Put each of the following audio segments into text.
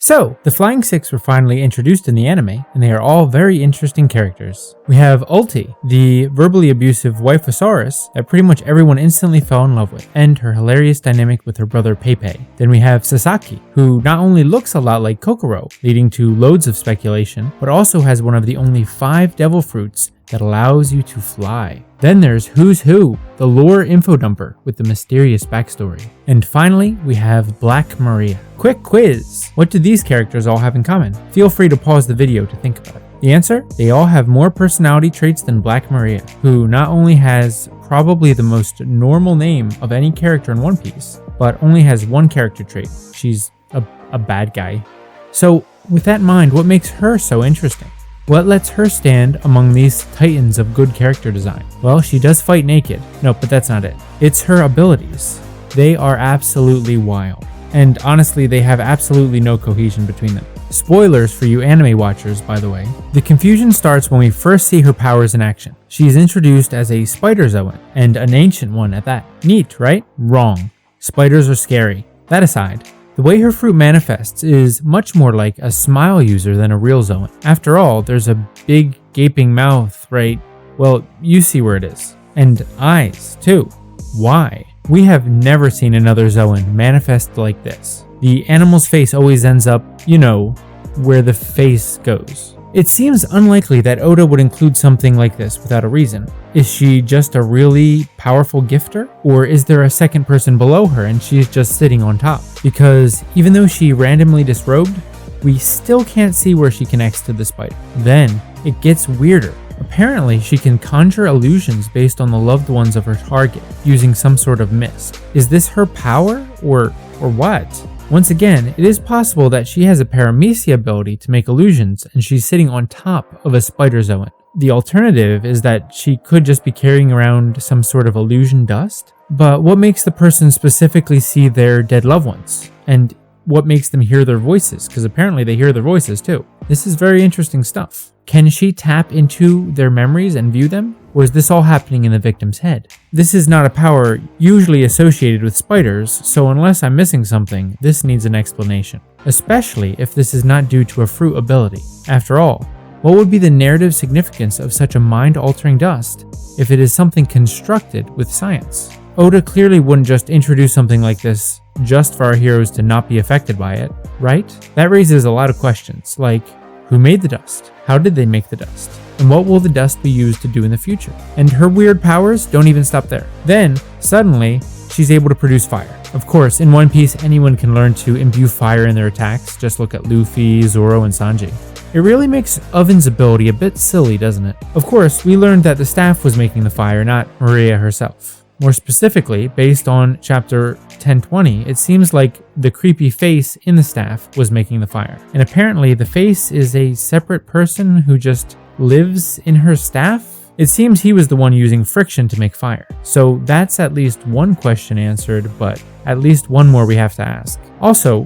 So, the Flying Six were finally introduced in the anime, and they are all very interesting characters. We have Ulti, the verbally abusive waifosaurus that pretty much everyone instantly fell in love with, and her hilarious dynamic with her brother Pepe. Then we have Sasaki, who not only looks a lot like Kokoro, leading to loads of speculation, but also has one of the only 5 devil fruits that allows you to fly. Then there's Who's Who, the lore info dumper with the mysterious backstory. And finally, we have Black Maria. Quick quiz! What do these characters all have in common? Feel free to pause the video to think about it. The answer? They all have more personality traits than Black Maria, who not only has probably the most normal name of any character in One Piece, but only has one character trait. She's a bad guy. So, with that in mind, what makes her so interesting? What lets her stand among these titans of good character design? Well, she does fight naked. No, but that's not it. It's her abilities. They are absolutely wild. And honestly, they have absolutely no cohesion between them. Spoilers for you anime watchers, by the way. The confusion starts when we first see her powers in action. She is introduced as a spider Zoan, and an ancient one at that. Neat, right? Wrong. Spiders are scary. That aside, the way her fruit manifests is much more like a smile user than a real Zoan. After all, there's a big gaping mouth, right? Well, you see where it is. And eyes, too. Why? We have never seen another Zoan manifest like this. The animal's face always ends up, you know, where the face goes. It seems unlikely that Oda would include something like this without a reason. Is she just a really powerful gifter? Or is there a second person below her and she's just sitting on top? Because even though she randomly disrobed, we still can't see where she connects to the spider. Then it gets weirder. Apparently, she can conjure illusions based on the loved ones of her target, using some sort of mist. Is this her power, or what? Once again, it is possible that she has a paramecia ability to make illusions and she's sitting on top of a spider Zoan. The alternative is that she could just be carrying around some sort of illusion dust. But what makes the person specifically see their dead loved ones? And what makes them hear their voices? Because apparently they hear their voices too. This is very interesting stuff. Can she tap into their memories and view them? Or is this all happening in the victim's head? This is not a power usually associated with spiders, so unless I'm missing something, this needs an explanation. Especially if this is not due to a fruit ability. After all, what would be the narrative significance of such a mind-altering dust if it is something constructed with science? Oda clearly wouldn't just introduce something like this just for our heroes to not be affected by it, right? That raises a lot of questions, like, who made the dust? How did they make the dust? And what will the dust be used to do in the future? And her weird powers don't even stop there. Then, suddenly, she's able to produce fire. Of course, in One Piece, anyone can learn to imbue fire in their attacks. Just look at Luffy, Zoro, and Sanji. It really makes Oven's ability a bit silly, doesn't it? Of course, we learned that the staff was making the fire, not Maria herself. More specifically, based on chapter 1020, it seems like the creepy face in the staff was making the fire. And apparently the face is a separate person who just lives in her staff? It seems he was the one using friction to make fire. So that's at least one question answered, but at least one more we have to ask. Also,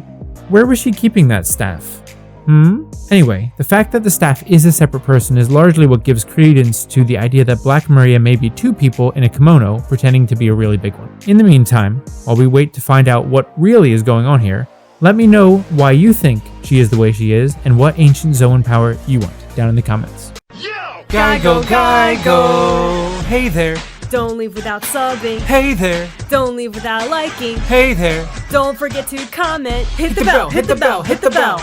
where was she keeping that staff? Anyway, the fact that the staff is a separate person is largely what gives credence to the idea that Black Maria may be 2 people in a kimono pretending to be a really big one. In the meantime, while we wait to find out what really is going on here, let me know why you think she is the way she is and what ancient Zoan power you want down in the comments. Yo! Geigo! Hey there! Don't leave without subbing. Hey there! Don't leave without liking. Hey there! Don't forget to comment. Hit the bell, hit the bell, hit the bell.